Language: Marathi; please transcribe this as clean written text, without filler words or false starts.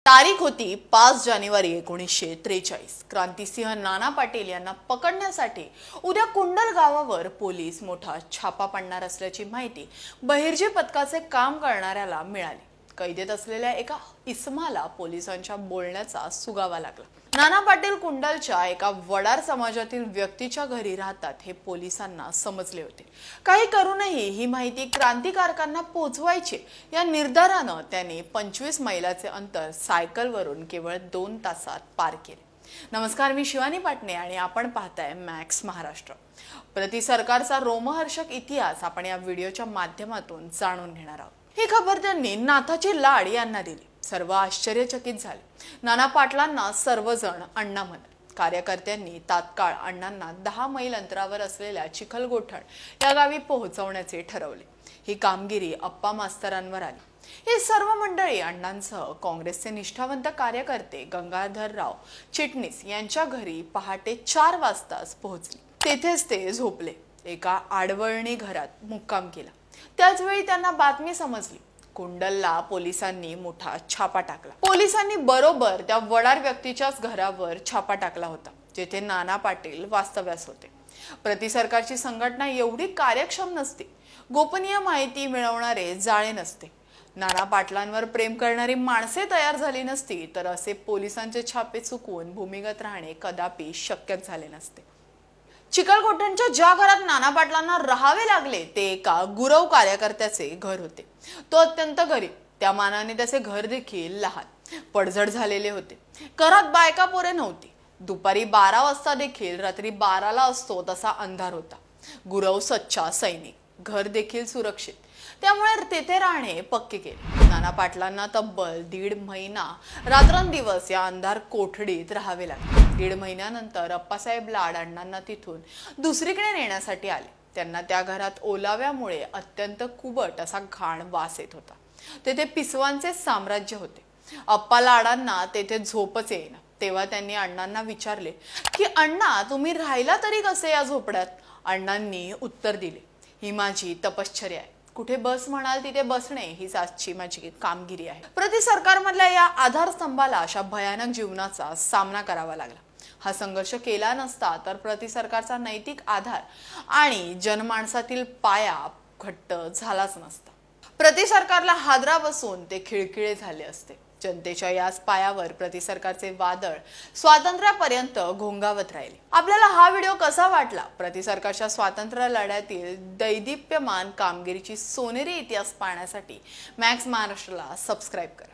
तारीख होती 5 जानेवारी 1943। क्रांतिसिंह नाना पाटील यांना पकडण्यासाठी उद्या कुंडल गावावर पोलीस मोठा छापा पाडणार असल्याची माहिती बहिर्जी पथकाचे काम करणाऱ्याला मिळाली। कैदेत असलेल्या एका इसमाला पोलिसांच्या बोलण्याचा सुगावा लागला। नाना पाटील कुंडलच्या एका वडार समाजातील व्यक्तीच्या घरी राहतात हे पोलिसांना समजले होते। काही करूनही ही माहिती क्रांतिकारकांना पोहोचवायची या निर्धाराने त्यांनी 25 मैलाचे अंतर सायकलवरून केवळ 2 तासात पार केले। नमस्कार, मी शिवानी पाटणे आणि आपण पाहताय मॅक्स महाराष्ट्र। प्रति सरकारचा रोमहर्षक इतिहास आपण या व्हिडिओच्या माध्यमातून जाणून घेणार आहोत। ही खबर त्यांनी नाथाची लाड यांना दिली। सर्व आश्चर्यचकित झाले। नाना पाटलांना सर्वजण अण्णा म्हणत। कार्यकर्त्यांनी तात्काळ अण्णांना 10 मैल अंतरावर असलेल्या चिखलगोठण या गावी पोहोचवण्याचे ठरवले। ही कामगिरी अप्पा मास्तरांवर आली। ही सर्व मंडळी अण्णांसह काँग्रेसचे निष्ठावंत कार्यकर्ते गंगाधरराव चिटणीस यांच्या घरी पहाटे 4 वाजताच पोहोचले। तेथेच ते झोपले। एका आडवळणी घरात मुक्काम केला। त्याच वेळी त्यांना बातमी समजली। कुंडलला पोलिसांनी मोठा छापा टाकला। पोलिसांनी बरोबर त्या वडार व्यक्तीच्याच घरावर छापा टाकला होता, जेथे नाना पाटील वास्तव्यास होते। प्रति सरकारची संघटना एवढी कार्यक्षम नसते, गोपनीय माहिती मिळवणारे जाळे नसते, नाना पाटलांवर प्रेम करणारी माणसे तयार झाली नसती तर असे पोलिसांचे छापे चुकवून भूमिगत राहणे कदापि शक्यच झाले नसते। चिखलगोठणच्या ज्या घरात नाना पाटलांना राहावे लागले ते एका गुरव कार्यकर्त्याचे घर होते। तो अत्यंत गरीब, त्या मानाने त्याचे घर देखील लहान, पडझड झालेले होते। घरात बायका पोरे नव्हती। दुपारी 12 वाजता देखील रात्री 12ला असतो तसा अंधार होता। गुरव सच्चा सैनिक, घर देखील सुरक्षित, त्यामुळे तेथे राहणे पक्के केले। नाना पाटलांना तब्बल 1.5 महिना रात्रंदिवस या अंधार कोठडीत राहावे लागले। 1.5 महिन्यानंतर अप्पासाहेब लाड अण्णांना तिथून दुसरीकडे नेण्यासाठी आले। त्यांना त्या घरात ओलाव्यामुळे अत्यंत कुबट असा घाण वास येत होता। तेथे पिसवांचे साम्राज्य होते। अप्पा लाडांना तेथे झोपच येईना। तेव्हा त्यांनी अण्णांना विचारले की अण्णा, तुम्ही राहिला तरी कसे या झोपड्यात? अण्णांनी उत्तर दिले, ही माझी तपश्चर्या आहे। कुठे बस म्हणाल तिथे बसणे हीच आजची माझी कामगिरी आहे। प्रति सरकारमधल्या या आधारस्तंभाला अशा भयानक जीवनाचा सामना करावा लागला। हा संघर्ष केला नसता तर प्रति सरकारचा नैतिक आधार आणि जनमानसातील पाया घट्ट झालाच नसता। प्रति सरकारला हादरा बसून ते खिळखिळे झाले असते। जनतेच्या याच पायावर प्रति सरकारचे वादळ स्वातंत्र्यापर्यंत घोंगावत राहिले। आपल्याला हा व्हिडिओ कसा वाटला? प्रति सरकारच्या स्वातंत्र्य लढ्यातील दैदिप्यमान कामगिरीची सोनेरी इतिहास पाहण्यासाठी मॅक्स महाराष्ट्राला सबस्क्राइब करा।